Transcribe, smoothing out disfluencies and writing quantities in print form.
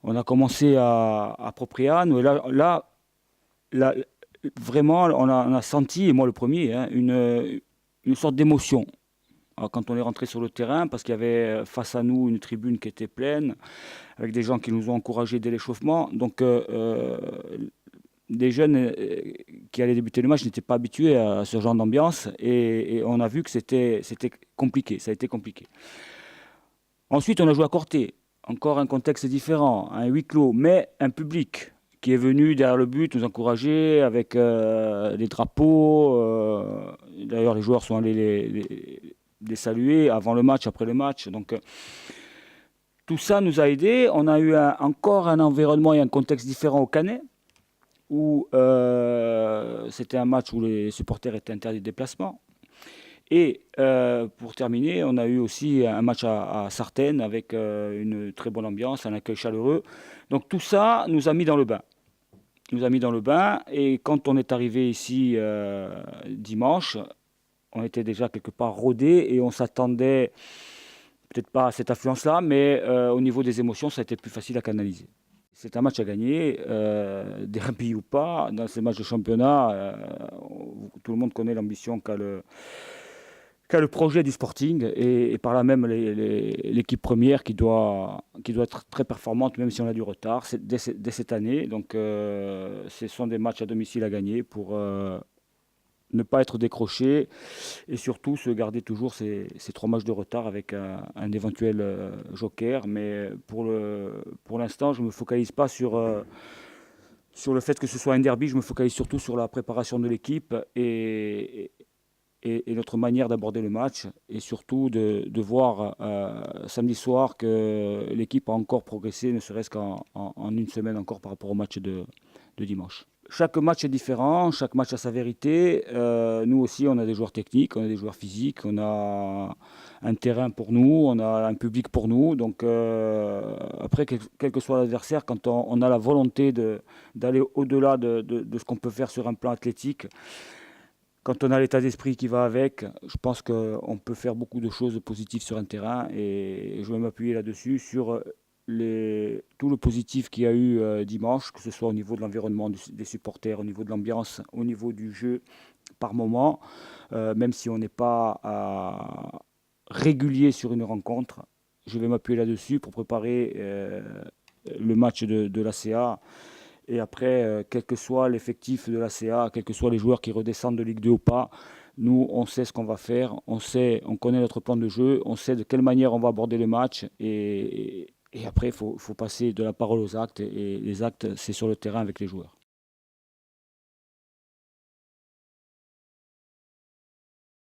On a commencé à Propriano et là, vraiment, on a senti, et moi le premier, hein, une sorte d'émotion. Alors, quand on est rentré sur le terrain, parce qu'il y avait face à nous une tribune qui était pleine, avec des gens qui nous ont encouragés dès l'échauffement. Donc, des jeunes qui allaient débuter le match n'étaient pas habitués à ce genre d'ambiance et on a vu que c'était compliqué, ça a été compliqué. Ensuite, on a joué à Corté, encore un contexte différent, un huis clos, mais un public qui est venu derrière le but nous encourager avec des drapeaux. D'ailleurs, les joueurs sont allés les saluer avant le match, après le match. Donc, tout ça nous a aidés. On a eu encore un environnement et un contexte différent au Canet, où c'était un match où les supporters étaient interdits de déplacement. Et pour terminer, on a eu aussi un match à Sartène avec une très bonne ambiance, un accueil chaleureux. Donc tout ça nous a mis dans le bain. Nous a mis dans le bain. Et quand on est arrivé ici dimanche, on était déjà quelque part rodé et on s'attendait peut-être pas à cette affluence-là, mais au niveau des émotions, ça a été plus facile à canaliser. C'est un match à gagner, derby ou pas. Dans ces matchs de championnat, tout le monde connaît l'ambition qu'a le projet du Sporting et par là même l'équipe première qui doit être très performante, même si on a du retard dès cette année. Donc, ce sont des matchs à domicile à gagner pour ne pas être décroché et surtout se garder toujours ces 3 matchs de retard avec un éventuel joker. Mais pour l'instant, je ne me focalise pas sur le fait que ce soit un derby, je me focalise surtout sur la préparation de l'équipe et notre manière d'aborder le match et surtout de voir samedi soir que l'équipe a encore progressé, ne serait-ce qu'en une semaine encore par rapport au match de dimanche. Chaque match est différent, chaque match a sa vérité. Nous aussi, on a des joueurs techniques, on a des joueurs physiques, on a un terrain pour nous, on a un public pour nous. Donc après, quel que soit l'adversaire, quand on a la volonté d'aller au-delà de ce qu'on peut faire sur un plan athlétique, quand on a l'état d'esprit qui va avec, je pense qu'on peut faire beaucoup de choses positives sur un terrain et je vais m'appuyer là-dessus sur tout le positif qu'il y a eu dimanche, que ce soit au niveau de l'environnement des supporters, au niveau de l'ambiance, au niveau du jeu par moment, même si on n'est pas régulier sur une rencontre, je vais m'appuyer là-dessus pour préparer le match de l'ACA. Et après, quel que soit l'effectif de l'ACA, quels que soient les joueurs qui redescendent de Ligue 2 ou pas, nous, on sait ce qu'on va faire, on connaît notre plan de jeu, on sait de quelle manière on va aborder le match. Et après, il faut passer de la parole aux actes. Et les actes, c'est sur le terrain avec les joueurs.